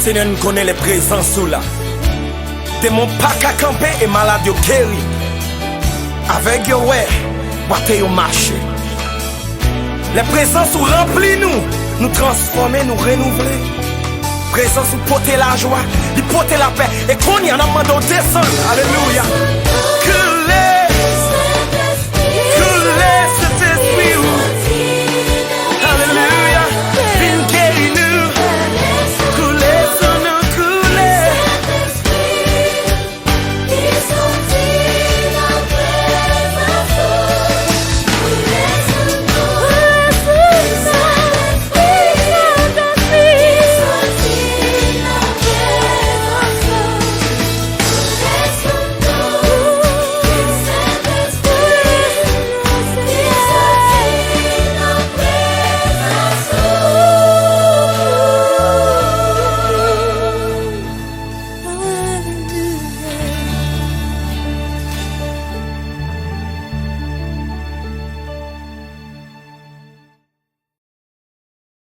Seigneur, nous connaît les présences sous là. Démon pas qu'à camper et malade yo guéri. Avec yo ouais, boité yo marché. Les présences ou remplis nous transformer, nous renouveler. Présence ou porter la joie, il porter la paix. Et qu'on y en a demandé descendre. Alléluia. Que